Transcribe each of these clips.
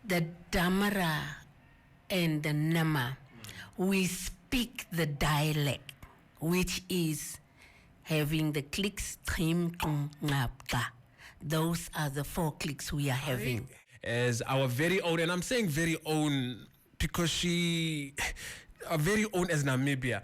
the Damara and the Nama, we speak the dialect, which is having the clicks, trim, ngapka. Those are the 4 clicks we are having. As our very own, and I'm saying very own because she... Our very own as Namibia,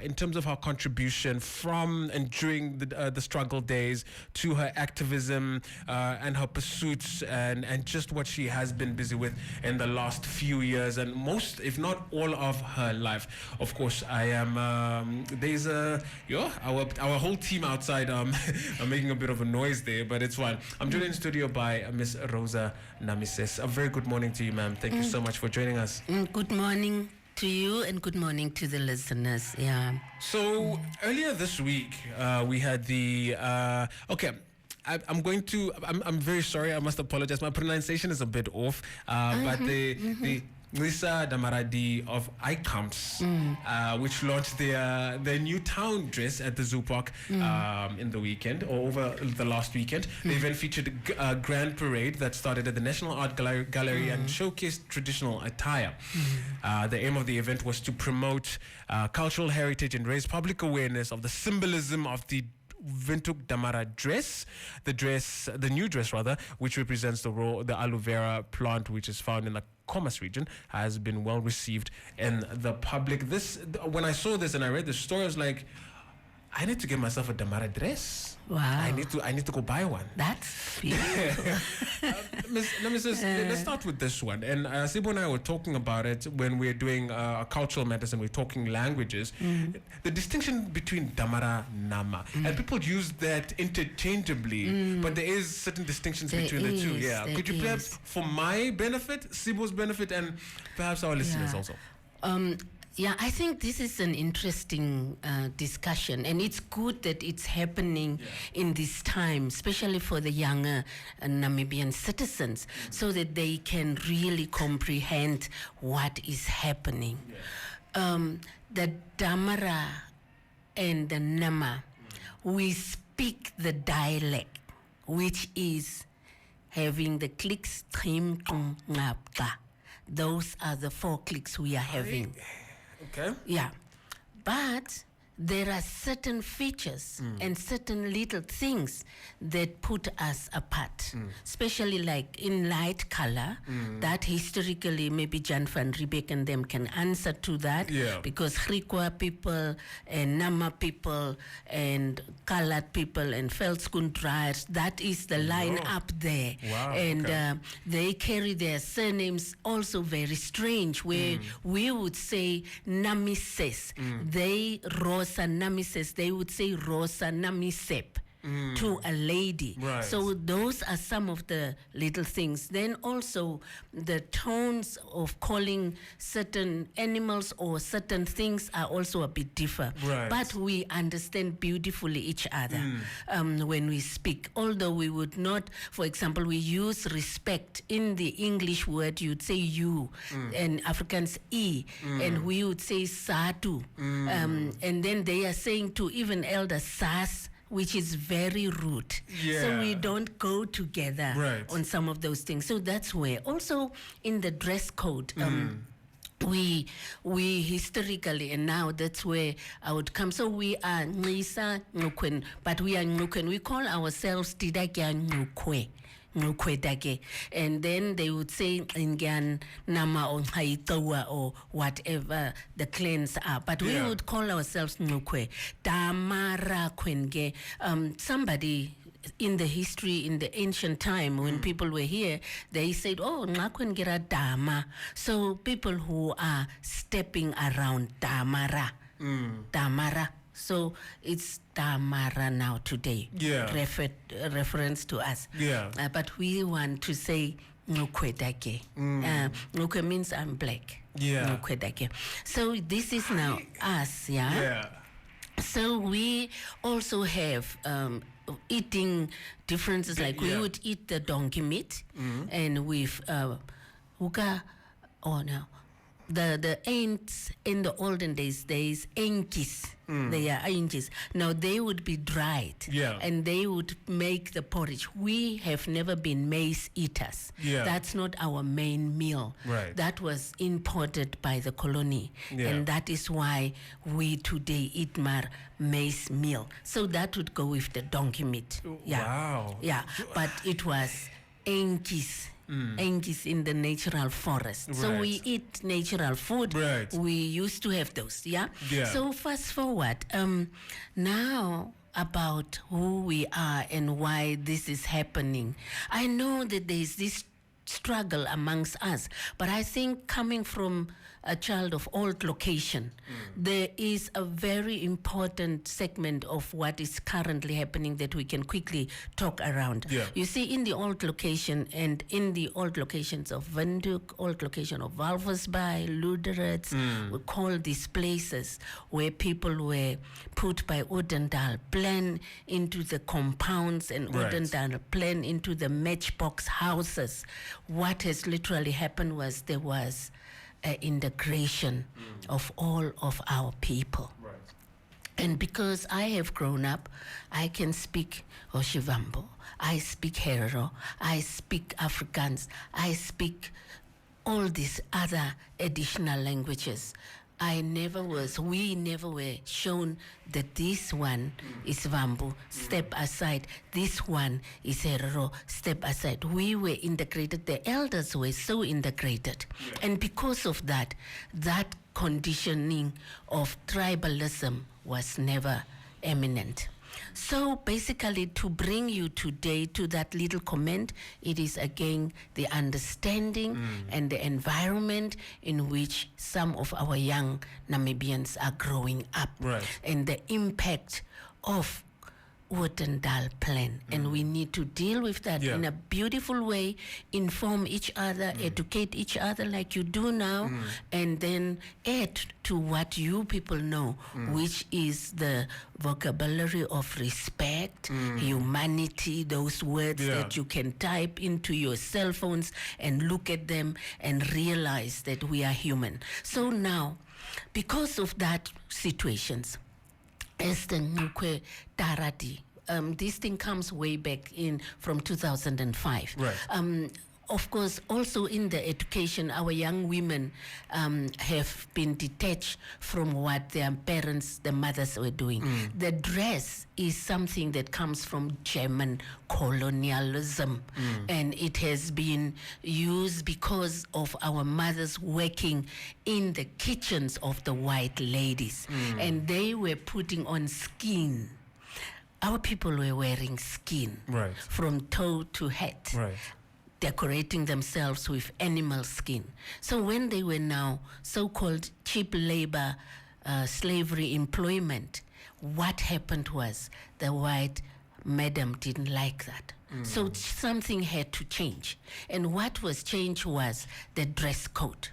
in terms of her contribution from and during the struggle days to her activism and her pursuits and just what she has been busy with in the last few years and most, if not all, of her life. Of course, I am. There's our whole team outside. I'm making a bit of a noise there, but it's fine. I'm joined in studio by Ms Rosa Namises. A very good morning to you, ma'am. Thank you so much for joining us. Good morning to you and good morning to the listeners. Yeah. So earlier this week, we had the I'm very sorry. I must apologize. My pronunciation is a bit off. But the Lisa Damara of ICAMS, which launched their new town dress at the Zoo Park in the weekend, or over the last weekend. The event featured a grand parade that started at the National Art Gallery and showcased traditional attire. The aim of the event was to promote cultural heritage and raise public awareness of the symbolism of the Vintuk Damara dress, the new dress rather, which represents the aloe vera plant, which is found in the Khomas region, has been well received in the public. When I saw this and I read the story, I was like, I need to get myself a Damara dress. Wow. I need to go buy one. That's beautiful. Let's start with this one. And Sibo and I were talking about it when we're doing cultural matters and we're talking languages. The distinction between Damara, Nama. And people use that interchangeably, but there is certain distinctions between the two. Yeah. Could you perhaps, for my benefit, Sibo's benefit, and perhaps our listeners also? Yeah, I think this is an interesting discussion, and it's good that it's happening in this time, especially for the younger Namibian citizens, so that they can really comprehend what is happening. The Damara and the Nama, we speak the dialect, which is having the clicks, trim, ngapka. Those are the 4 clicks we are having. Okay. Yeah. But there are certain features and certain little things that put us apart, especially like in light color, that historically maybe Jan van Riebeck and them can answer to that, because Griqua people and Nama people and colored people and veldskoen dryers, that is the line up there. Wow, and they carry their surnames also very strange, where we would say Namises, they Rosa Namises, they would say Rosa Namisep to a lady. Right. So those are some of the little things. Then also the tones of calling certain animals or certain things are also a bit different. Right. But we understand beautifully each other when we speak. Although we would not, for example, we use respect. In the English word, you'd say you, and Africans e, and we would say satu. And then they are saying to even elder sas, which is very rude. Yeah. So we don't go together Right. on some of those things. So that's where. Also in the dress code, we historically, and now that's where I would come. So we are Nisa Nukwen, but we are Nukwen. We call ourselves Tidakya Nukwe. And then they would say Ingan Nama or Haitawa or whatever the clans are. But we would call ourselves Nukwe. Damara Kwenge. Somebody in the history, in the ancient time, when people were here, they said, oh, Ngakwengera Dama. So people who are stepping around Damara. Damara. So it's Damara now today. Reference to us. But we want to say Nukwe Dake. Nukwe means I'm black. Nukwe Dake. So this is now us, So we also have eating differences, like we would eat the donkey meat and with the aunts in the olden days, aunties. They are aunties. Now they would be dried, and they would make the porridge. We have never been maize eaters. That's not our main meal. Right. That was imported by the colony, and that is why we today eat maize meal. So that would go with the donkey meat. Wow. Yeah, but it was aunties. Aunties in the natural forest. So we eat natural food. We used to have those. So fast forward, now about who we are and why this is happening. I know that there is this struggle amongst us, but I think coming from a child of old location, there is a very important segment of what is currently happening that we can quickly talk around. You see, in the old location and in the old locations of Windhoek, old location of Walvisbaai, Luderitz, we call these places where people were put by Odendaal plan into the compounds and Odendaal plan into the matchbox houses. What has literally happened was there was integration of all of our people. And because I have grown up, I can speak Oshivambo, I speak Herero, I speak Afrikaans, I speak all these other additional languages. We never were shown that this one is Vambu, step aside. This one is Herero, step aside. We were integrated. The elders were so integrated. And because of that, that conditioning of tribalism was never eminent. So basically, to bring you today to that little comment, it is again the understanding and the environment in which some of our young Namibians are growing up, and the impact of Odendaal plan. And we need to deal with that in a beautiful way, inform each other, educate each other like you do now, and then add to what you people know, which is the vocabulary of respect, humanity, those words that you can type into your cell phones and look at them and realize that we are human. So now, because of that situations, as the Nkwe Tarati, this thing comes way back in from 2005. Of course, also in the education, our young women have been detached from what their parents, the mothers were doing. The dress is something that comes from German colonialism, and it has been used because of our mothers working in the kitchens of the white ladies, and they were putting on skin. Our people were wearing skin from toe to head. Decorating themselves with animal skin. So when they were now so-called cheap labor, slavery employment, what happened was the white madam didn't like that. So something had to change. And what was changed was the dress code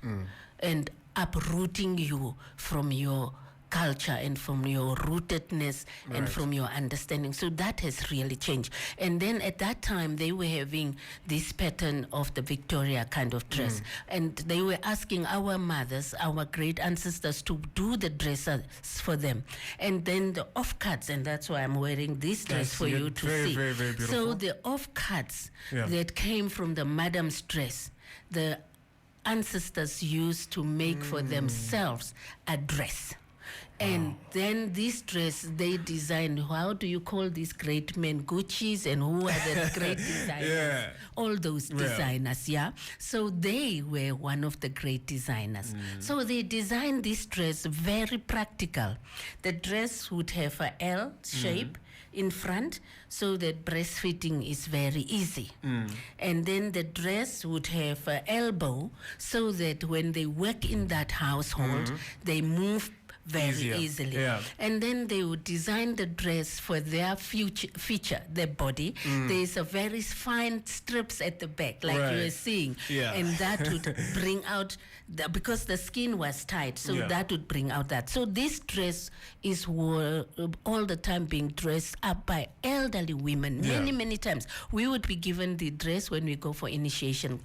and uprooting you from your culture and from your rootedness and from your understanding. So that has really changed. And then at that time, they were having this pattern of the Victoria kind of dress. And they were asking our mothers, our great ancestors, to do the dresses for them. And then the offcuts, and that's why I'm wearing this dress for you to see. Very, very beautiful. So the offcuts that came from the madam's dress, the ancestors used to make for themselves a dress. And then this dress, they designed, how do you call these great men? Gucci's, and who are the great designers? All those designers, So they were one of the great designers. So they designed this dress very practical. The dress would have a L shape in front, so that breastfeeding is very easy. And then the dress would have an elbow, so that when they work in that household, they move very easily. And then they would design the dress for their feature, their body. There's a very fine strips at the back, like you are seeing. And that would bring out, because the skin was tight, so that would bring out that. So this dress is all the time being dressed up by elderly women, many times. We would be given the dress when we go for initiation.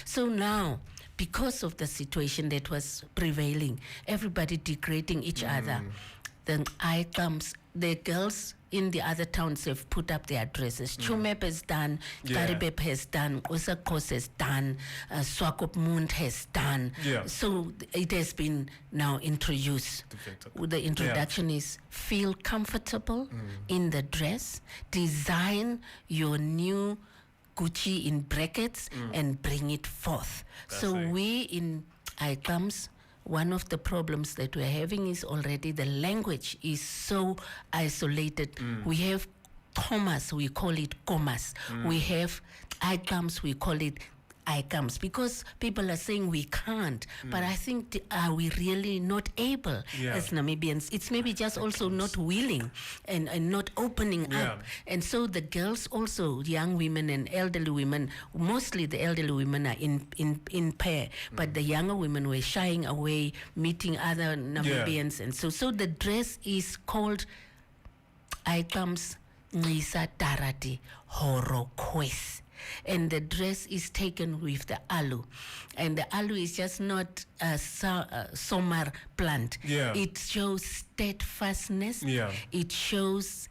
So now, because of the situation that was prevailing, everybody degrading each other, then the girls in the other towns have put up their dresses. Chumep has done, Karibep has done, Osakos has done, Swakopmund has done. So it has been now introduced. The introduction is feel comfortable in the dress, design your new Gucci in brackets and bring it forth. So we in ICAMS, one of the problems that we're having is already the language is so isolated. We have commas, we call it commas. We have ICAMS, we call it ICAMS, because people are saying we can't. But I think, are we really not able as Namibians? It's maybe just also not willing and not opening up. And so the girls also, young women and elderly women, mostly the elderly women are in pair, but the younger women were shying away, meeting other Namibians. And so the dress is called ICAMS Nisa Darati Horo Quest. And the dress is taken with the alu. And the alu is just not a somar plant. It shows steadfastness. It shows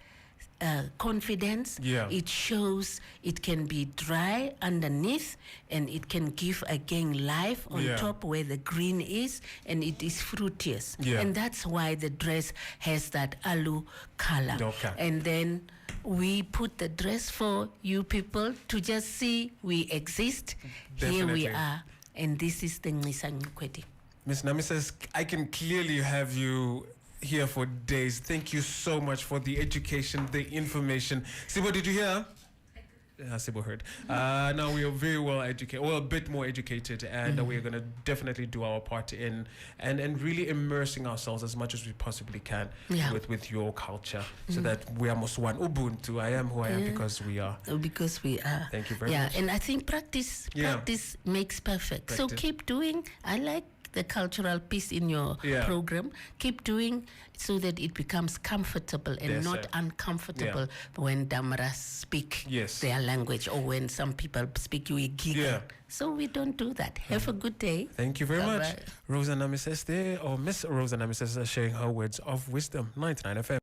confidence. It shows it can be dry underneath and it can give again life on top where the green is, and it is fruitious. And that's why the dress has that alu color. And then we put the dress for you people to just see we exist. Here we are, and this is the Ngisa Nkweti. Ms Namises, I can clearly have you here for days. Thank you so much for the education, the information. Sibo, did you hear? Sibo heard. Now we are very well educated, well, a bit more educated, and we're going to definitely do our part in and really immersing ourselves as much as we possibly can with your culture, so that we are most one. Ubuntu, I am who I am because we are. Because we are. Thank you very much. And I think practice makes perfect. So keep doing. I like the cultural piece in your program. Keep doing so that it becomes comfortable and not uncomfortable when Damara speak their language, or when some people speak, we giggle. So we don't do that. Have a good day. Thank you very much. Rosa Namises there, or Ms Rosa Namises, sharing her words of wisdom. 99 FM.